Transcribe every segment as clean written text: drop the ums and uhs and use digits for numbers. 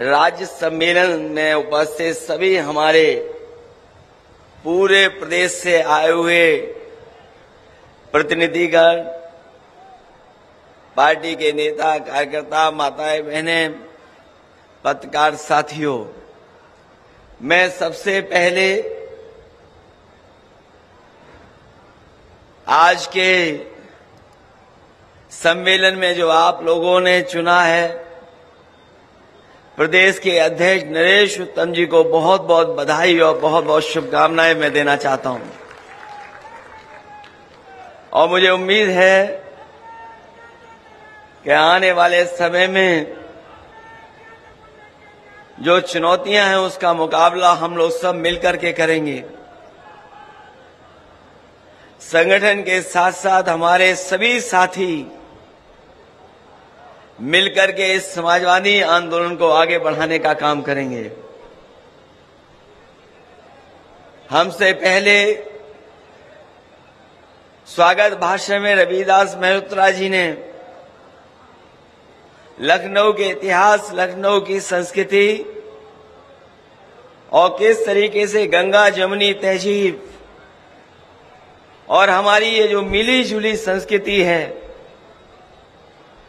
राज्य सम्मेलन में उपस्थित सभी हमारे पूरे प्रदेश से आए हुए प्रतिनिधिगण, पार्टी के नेता, कार्यकर्ता, माताएं, बहनें, पत्रकार साथियों, मैं सबसे पहले आज के सम्मेलन में जो आप लोगों ने चुना है, प्रदेश के अध्यक्ष नरेश उत्तम जी को बहुत बहुत बधाई और बहुत बहुत शुभकामनाएं मैं देना चाहता हूं। और मुझे उम्मीद है कि आने वाले समय में जो चुनौतियां हैं उसका मुकाबला हम लोग सब मिलकर के करेंगे। संगठन के साथ साथ हमारे सभी साथी मिलकर के इस समाजवादी आंदोलन को आगे बढ़ाने का काम करेंगे। हमसे पहले स्वागत भाषण में रविदास मल्होत्रा जी ने लखनऊ के इतिहास, लखनऊ की संस्कृति और किस तरीके से गंगा जमुनी तहजीब और हमारी ये जो मिली जुली संस्कृति है,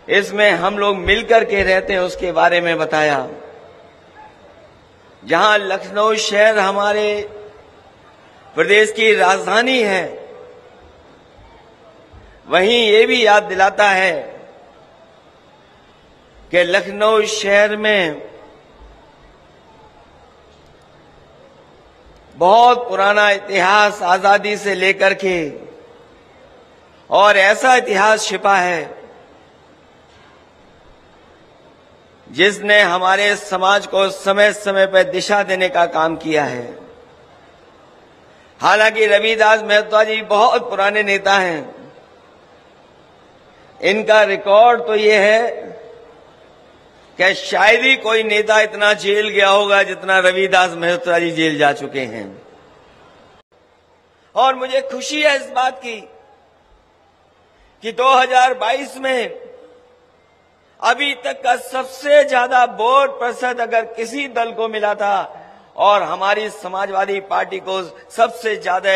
इसमें हम लोग मिलकर के रहते हैं, उसके बारे में बताया। जहां लखनऊ शहर हमारे प्रदेश की राजधानी है, वहीं ये भी याद दिलाता है कि लखनऊ शहर में बहुत पुराना इतिहास आजादी से लेकर के, और ऐसा इतिहास छिपा है जिसने हमारे समाज को समय समय पर दिशा देने का काम किया है। हालांकि रविदास मल्होत्रा जी बहुत पुराने नेता हैं, इनका रिकॉर्ड तो ये है कि शायद ही कोई नेता इतना जेल गया होगा जितना रविदास मल्होत्रा जी जेल जा चुके हैं। और मुझे खुशी है इस बात की कि 2022 में अभी तक का सबसे ज्यादा वोट प्रतिशत अगर किसी दल को मिला था, और हमारी समाजवादी पार्टी को सबसे ज्यादा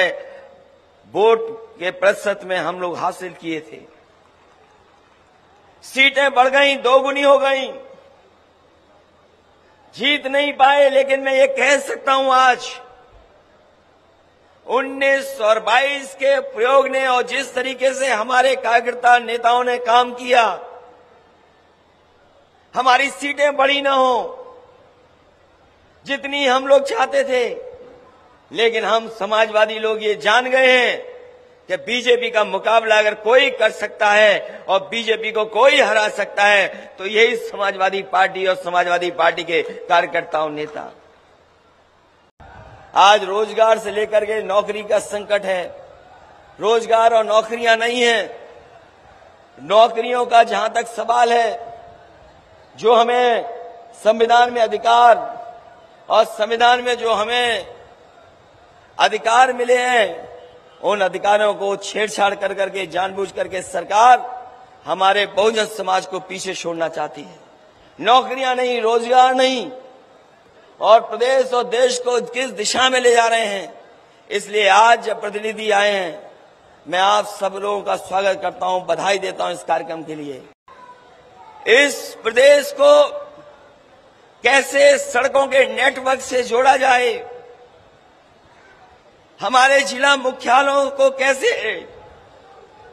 वोट के प्रतिशत में हम लोग हासिल किए थे। सीटें बढ़ गई, दोगुनी हो गई, जीत नहीं पाए, लेकिन मैं ये कह सकता हूं आज 19 और 22 के प्रयोग ने और जिस तरीके से हमारे कार्यकर्ता नेताओं ने काम किया, हमारी सीटें बड़ी ना हो जितनी हम लोग चाहते थे, लेकिन हम समाजवादी लोग ये जान गए हैं कि बीजेपी का मुकाबला अगर कोई कर सकता है और बीजेपी को कोई हरा सकता है तो यही समाजवादी पार्टी और समाजवादी पार्टी के कार्यकर्ताओं, नेता। आज रोजगार से लेकर के नौकरी का संकट है। रोजगार और नौकरियां नहीं है। नौकरियों का जहां तक सवाल है, जो हमें संविधान में अधिकार और संविधान में जो हमें अधिकार मिले हैं, उन अधिकारों को छेड़छाड़ कर करके जानबूझ करके सरकार हमारे बहुजन समाज को पीछे छोड़ना चाहती है। नौकरियां नहीं, रोजगार नहीं, और प्रदेश और देश को किस दिशा में ले जा रहे हैं। इसलिए आज जब प्रतिनिधि आए हैं, मैं आप सब लोगों का स्वागत करता हूं, बधाई देता हूं इस कार्यक्रम के लिए। इस प्रदेश को कैसे सड़कों के नेटवर्क से जोड़ा जाए, हमारे जिला मुख्यालयों को कैसे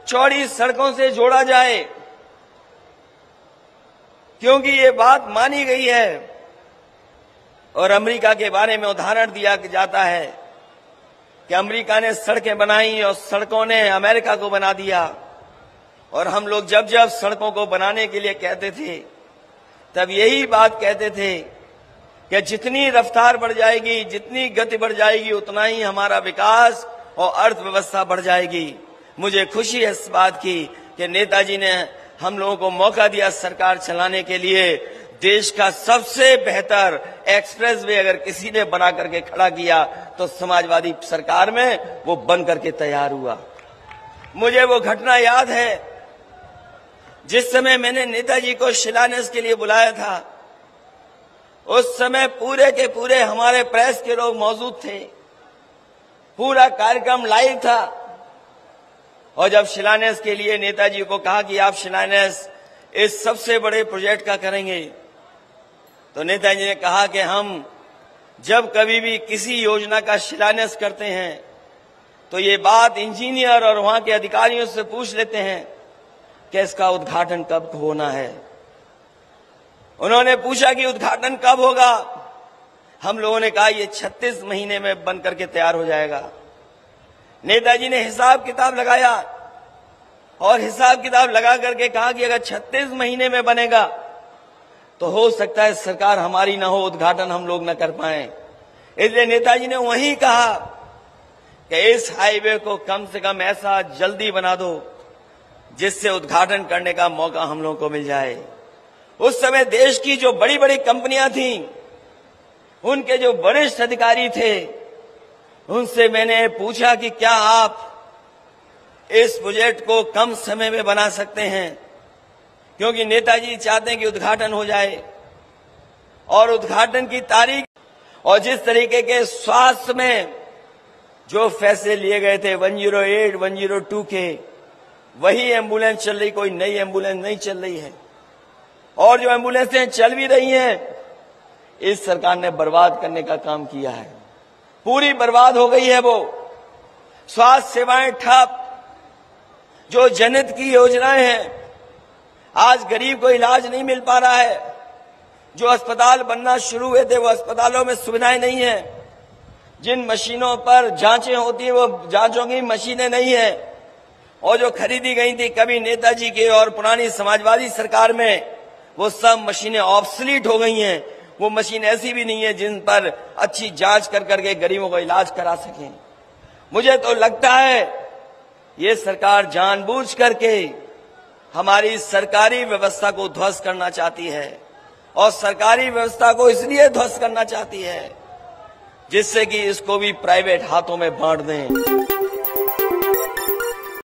चौड़ी सड़कों से जोड़ा जाए, क्योंकि ये बात मानी गई है और अमेरिका के बारे में उदाहरण दिया जाता है कि अमेरिका ने सड़कें बनाई और सड़कों ने अमेरिका को बना दिया। और हम लोग जब जब सड़कों को बनाने के लिए कहते थे, तब यही बात कहते थे कि जितनी रफ्तार बढ़ जाएगी, जितनी गति बढ़ जाएगी, उतना ही हमारा विकास और अर्थव्यवस्था बढ़ जाएगी। मुझे खुशी है इस बात की कि नेताजी ने हम लोगों को मौका दिया सरकार चलाने के लिए। देश का सबसे बेहतर एक्सप्रेस वे अगर किसी ने बना करके खड़ा किया तो समाजवादी सरकार में वो बन करके तैयार हुआ। मुझे वो घटना याद है जिस समय मैंने नेताजी को शिलान्यास के लिए बुलाया था। उस समय पूरे के पूरे हमारे प्रेस के लोग मौजूद थे, पूरा कार्यक्रम लाइव था। और जब शिलान्यास के लिए नेताजी को कहा कि आप शिलान्यास इस सबसे बड़े प्रोजेक्ट का करेंगे, तो नेताजी ने कहा कि हम जब कभी भी किसी योजना का शिलान्यास करते हैं तो ये बात इंजीनियर और वहां के अधिकारियों से पूछ लेते हैं कि इसका उद्घाटन कब होना है। उन्होंने पूछा कि उद्घाटन कब होगा। हम लोगों ने कहा ये 36 महीने में बन करके तैयार हो जाएगा। नेताजी ने हिसाब किताब लगाया और हिसाब किताब लगा करके कहा कि अगर 36 महीने में बनेगा तो हो सकता है सरकार हमारी ना हो, उद्घाटन हम लोग न कर पाए। इसलिए नेताजी ने वहीं कहा कि इस हाईवे को कम से कम ऐसा जल्दी बना दो जिससे उद्घाटन करने का मौका हम लोगों को मिल जाए। उस समय देश की जो बड़ी बड़ी कंपनियां थीं, उनके जो वरिष्ठ अधिकारी थे, उनसे मैंने पूछा कि क्या आप इस प्रोजेक्ट को कम समय में बना सकते हैं, क्योंकि नेताजी चाहते हैं कि उद्घाटन हो जाए। और उद्घाटन की तारीख और जिस तरीके के स्वास्थ्य में जो फैसले लिए गए थे 108, 102 के, वही एम्बुलेंस चल रही, कोई नई एम्बुलेंस नहीं चल रही है। और जो एम्बुलेंसें चल भी रही हैं, इस सरकार ने बर्बाद करने का काम किया है। पूरी बर्बाद हो गई है वो। स्वास्थ्य सेवाएं ठप, जो जनहित की योजनाएं हैं, आज गरीब को इलाज नहीं मिल पा रहा है। जो अस्पताल बनना शुरू हुए थे वो अस्पतालों में सुविधाएं नहीं है। जिन मशीनों पर जांचें होती है वो जांचों की मशीनें नहीं है। और जो खरीदी गई थी कभी नेताजी के और पुरानी समाजवादी सरकार में, वो सब मशीनें ऑब्सलीट हो गई हैं। वो मशीन ऐसी भी नहीं है जिन पर अच्छी जांच कर करके गरीबों का इलाज करा सकें। मुझे तो लगता है ये सरकार जानबूझ करके हमारी सरकारी व्यवस्था को ध्वस्त करना चाहती है। और सरकारी व्यवस्था को इसलिए ध्वस्त करना चाहती है जिससे कि इसको भी प्राइवेट हाथों में बांट दें।